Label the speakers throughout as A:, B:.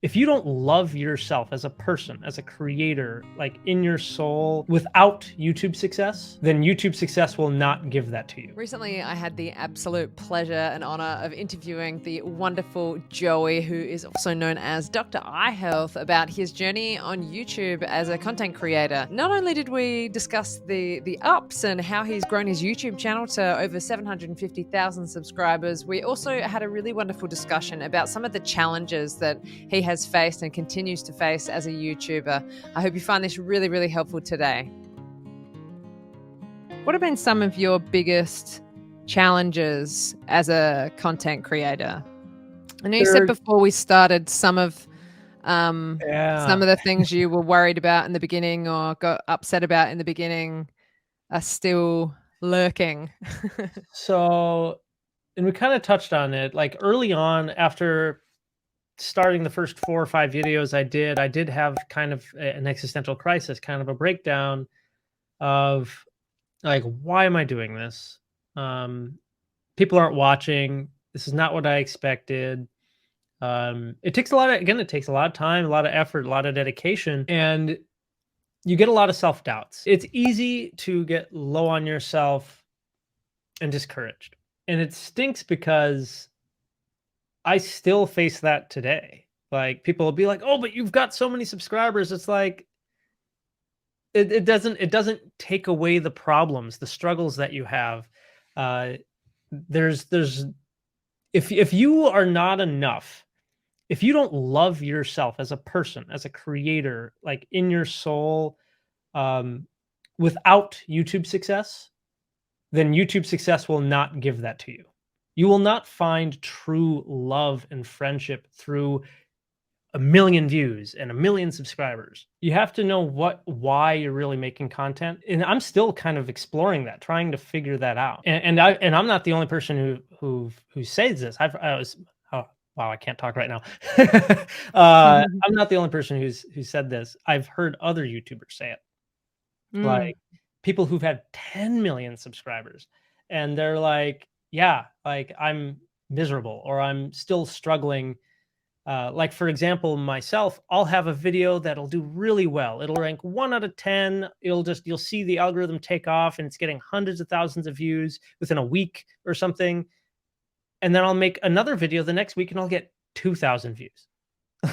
A: if you don't love yourself as a person, as a creator, like in your soul, without YouTube success, then YouTube success will not give that to you.
B: Recently, I had the absolute pleasure and honor of interviewing the wonderful Joey, who is also known as Dr. Eye Health, about his journey on YouTube as a content creator. Not only did we discuss the ups and how he's grown his YouTube channel to over 750,000 subscribers, we also had a really wonderful discussion about some of the challenges that he has faced and continues to face as a YouTuber. I hope you find this really, really helpful today. What have been some of your biggest challenges as a content creator? I know you said before we started some of the things you were worried about in the beginning or got upset about in the beginning are still lurking.
A: So, and we kind of touched on it, like early on after starting the first 4 or 5 videos I did have kind of an existential crisis, kind of a breakdown of like, why am I doing this? People aren't watching. This is not what I expected. It takes a lot of, again, it takes a lot of time, a lot of effort, a lot of dedication, and you get a lot of self doubts. It's easy to get low on yourself and discouraged. And it stinks because I still face that today. Like people will be like, "Oh, but you've got so many subscribers." It's like it doesn't take away the problems, the struggles that you have. Uh, there's if you are not enough, if you don't love yourself as a person, as a creator, like in your soul, um, without YouTube success, then YouTube success will not give that to you. You will not find true love and friendship through a million views and a million subscribers. You have to know why you're really making content. And I'm still kind of exploring that, trying to figure that out. And I'm not the only person who says this. Oh, wow, I can't talk right now. I'm not the only person who said this. I've heard other YouTubers say it. Like people who've had 10 million subscribers, and they're like, yeah, like I'm miserable or I'm still struggling. Like for example, myself, I'll have a video that'll do really well. It'll rank 1 out of 10. You'll see the algorithm take off and it's getting hundreds of thousands of views within a week or something. And then I'll make another video the next week and I'll get 2,000 views.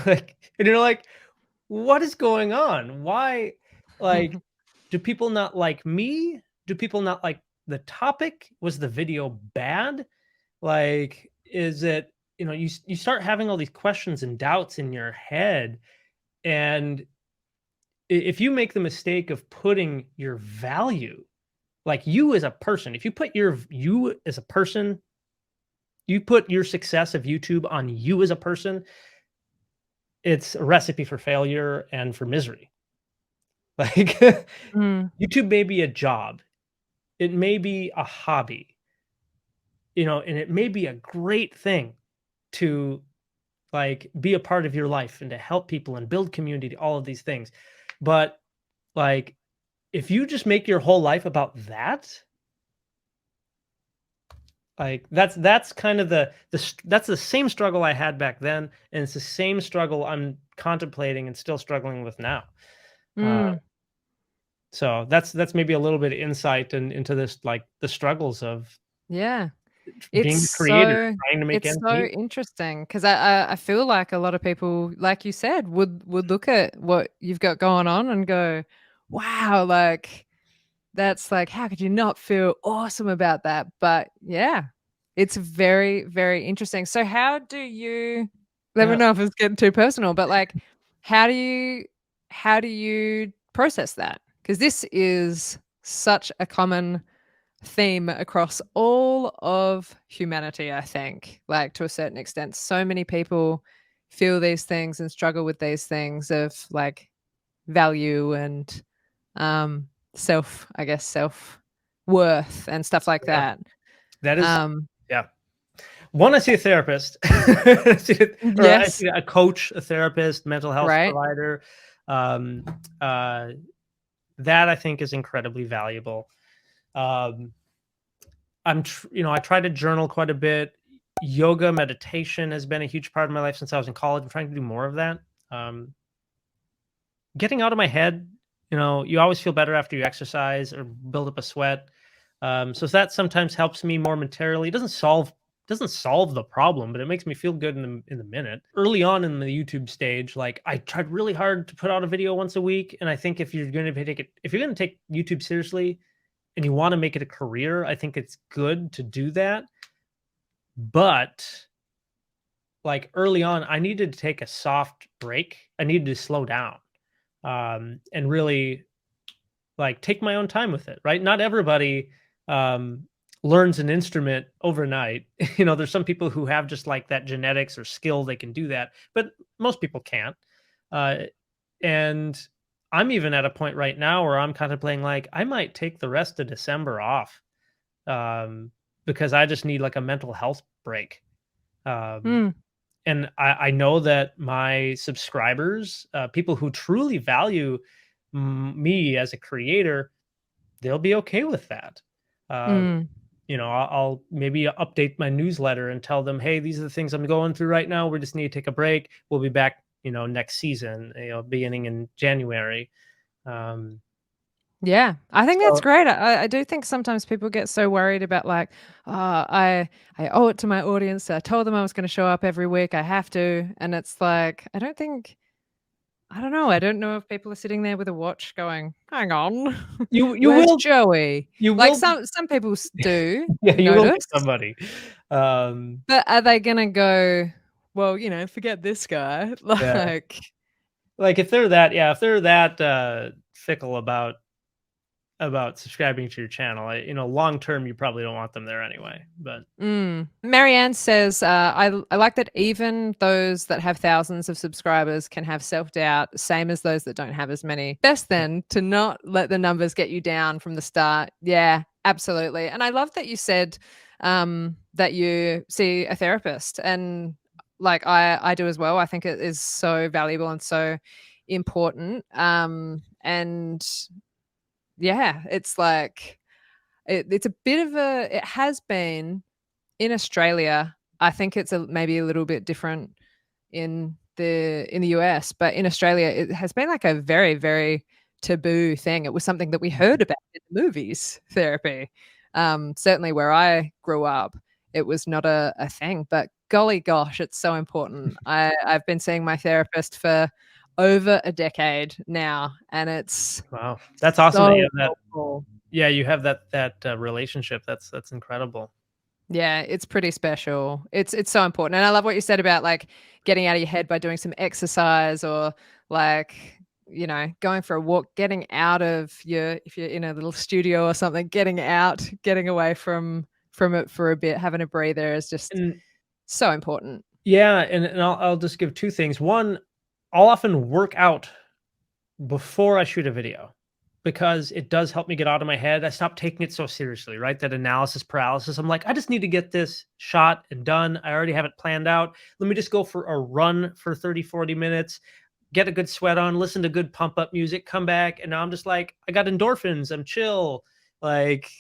A: Like, and you're like, what is going on? Why? Like, do people not like me? Do people not like the topic? Was the video bad? Like, is it, you start having all these questions and doubts in your head. And if you make the mistake of putting your value, like you as a person, if you put you as a person, you put your success of YouTube on you as a person, it's a recipe for failure and for misery. Like YouTube may be a job. It may be a hobby, and it may be a great thing to like be a part of your life and to help people and build community, all of these things. But like if you just make your whole life about that, like that's kind of that's the same struggle I had back then, and it's the same struggle I'm contemplating and still struggling with now. So that's maybe a little bit of insight into this, like the struggles of
B: Yeah.
A: being a creator, trying to make
B: It's
A: ends
B: so
A: meet.
B: interesting because I feel like a lot of people, like you said, would look at what you've got going on and go, "Wow, like that's like how could you not feel awesome about that?" But yeah, it's very, very interesting. So how do you let me
A: Yeah.
B: know if it's getting too personal, but like how do you process that? Because this is such a common theme across all of humanity, I think, like to a certain extent. So many people feel these things and struggle with these things of like value and self worth and stuff like
A: Yeah.
B: that.
A: That is,
B: Um
A: yeah. One, I see a therapist, or I
B: yes,
A: see a coach, a therapist, mental health
B: right?
A: provider. Um, uh, that I think is incredibly valuable. Um, I try to journal quite a bit. yoga, meditation has been a huge part of my life since I was in college. I'm trying to do more of that. Um, Getting out of my head, you always feel better after you exercise or build up a sweat. So that sometimes helps me more momentarily. It doesn't solve the problem, but it makes me feel good in the minute. Early on in the YouTube stage, like I tried really hard to put out a video once a week, and I think if you're going to take YouTube seriously and you want to make it a career, I think it's good to do that. But like early on, I needed to take a soft break. I needed to slow down, and really like take my own time with it. Right? Not everybody um, learns an instrument overnight. There's some people who have just like that genetics or skill, they can do that, but most people can't. Uh, and I'm even at a point right now where I'm contemplating like I might take the rest of December off, um, because I just need like a mental health break. Um,
B: Mm.
A: and I know that my subscribers, people who truly value me as a creator, they'll be okay with that. Um,
B: Mm.
A: I'll maybe update my newsletter and tell them, hey, these are the things I'm going through right now. We just need to take a break. We'll be back, next season, beginning in January. Um,
B: Yeah, I think that's
A: so
B: great. I do think sometimes people get so worried about like, oh, I owe it to my audience. I told them I was going to show up every week. I have to, and it's like I don't know. I don't know if people are sitting there with a watch going, "Hang on,
A: you
B: where's
A: will
B: Joey?"
A: you
B: Like
A: will
B: some people do
A: yeah, you will get
B: notice,
A: somebody. Um,
B: but are they gonna go? Well, forget this guy.
A: yeah.
B: Like,
A: Like if they're that fickle about subscribing to your channel, long term you probably don't want them there anyway. But
B: Marianne says, I like that even those that have thousands of subscribers can have self doubt, same as those that don't have as many. Best then to not let the numbers get you down from the start. Yeah, absolutely. And I love that you said that you see a therapist. And like I do as well. I think it is so valuable and so important. And yeah, it's like, it's a bit of it has been in Australia. I think it's maybe a little bit different in the US, but in Australia, it has been like a very, very taboo thing. It was something that we heard about in the movies, therapy. Certainly where I grew up, it was not a thing, but golly gosh, it's so important. I've been seeing my therapist for over a decade now, and it's
A: wow, that's awesome that you
B: so
A: have that.
B: helpful.
A: Yeah, you have that relationship. That's incredible.
B: Yeah, it's pretty special. It's so important. And I love what you said about like getting out of your head by doing some exercise or like, going for a walk, getting out of your if you're in a little studio or something, getting out, getting away from it for a bit, having a breather is just
A: And
B: so important.
A: yeah, and I'll just give two things. One, I'll often work out before I shoot a video because it does help me get out of my head. I stop taking it so seriously, right? That analysis paralysis. I'm like, I just need to get this shot and done. I already have it planned out. Let me just go for a run for 30, 40 minutes, get a good sweat on, listen to good pump up music, come back. And now I'm just like, I got endorphins. I'm chill. Like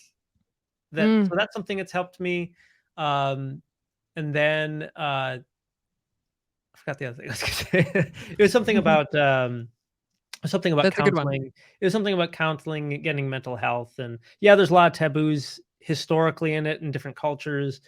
A: that.
B: Mm.
A: So that's something that's helped me. And then I forgot the other thing I was going to say. It was something about
B: That's a good one.
A: counseling. It was something about counseling, getting mental health, and yeah, there's a lot of taboos historically in it in different cultures.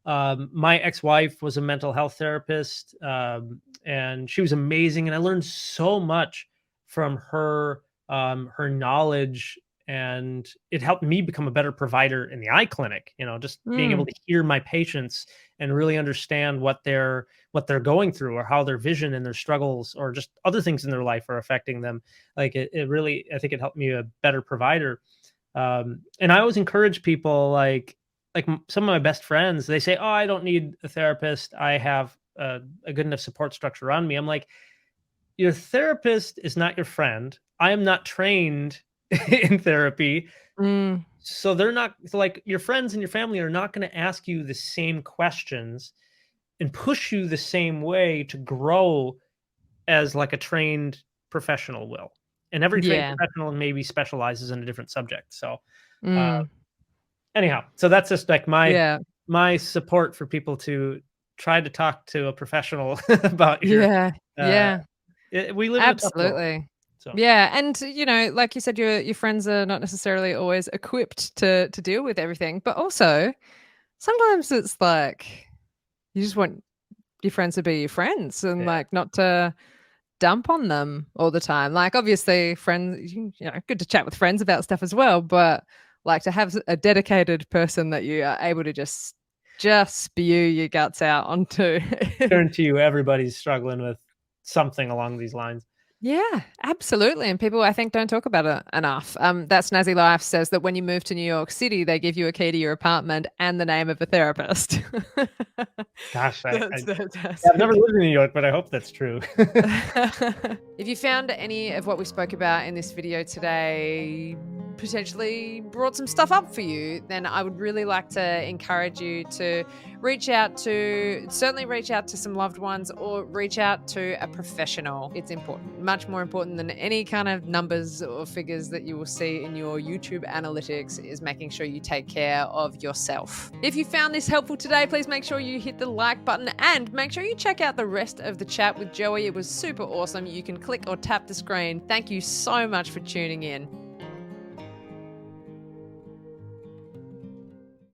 A: My ex-wife was a mental health therapist, and she was amazing, and I learned so much from her, her knowledge, and it helped me become a better provider in the eye clinic. Just being able
B: Mm.
A: to hear my patients and really understand what they're going through or how their vision and their struggles or just other things in their life are affecting them. Like it really, I think it helped me a better provider. And I always encourage people some of my best friends, they say, oh, I don't need a therapist. I have a good enough support structure around me. I'm like, your therapist is not your friend. I am not trained in therapy.
B: Mm.
A: So they're not like your friends and your family are not going to ask you the same questions and push you the same way to grow as like a trained professional will. And every trained
B: Yeah.
A: professional maybe specializes in a different subject. So uh,
B: Mm.
A: anyhow, so that's just like my
B: Yeah.
A: my support for people to try to talk to a professional about your.
B: Yeah.
A: Uh,
B: Yeah.
A: we live in a tough world,
B: Absolutely.
A: so
B: Yeah, and like you said, your friends are not necessarily always equipped to deal with everything, but also sometimes it's like you just want your friends to be your friends and
A: yeah.
B: like not to dump on them all the time. Like obviously friends, good to chat with friends about stuff as well, but like to have a dedicated person that you are able to just spew your guts out onto.
A: Guarantee you, everybody's struggling with something along these lines.
B: Yeah, absolutely. And people, I think, don't talk about it enough. That Snazzy Life says that when you move to New York City, they give you a key to your apartment and the name of a therapist.
A: Gosh,
B: That's
A: I've never
B: fantastic.
A: lived in New York, but I hope that's true.
B: If you found any of what we spoke about in this video today potentially brought some stuff up for you, then I would really like to encourage you to certainly reach out to some loved ones or reach out to a professional. It's important, much more important than any kind of numbers or figures that you will see in your YouTube analytics, is making sure you take care of yourself. If you found this helpful today, please make sure you hit the like button and make sure you check out the rest of the chat with Joey. It was super awesome. You can click or tap the screen. Thank you so much for tuning in.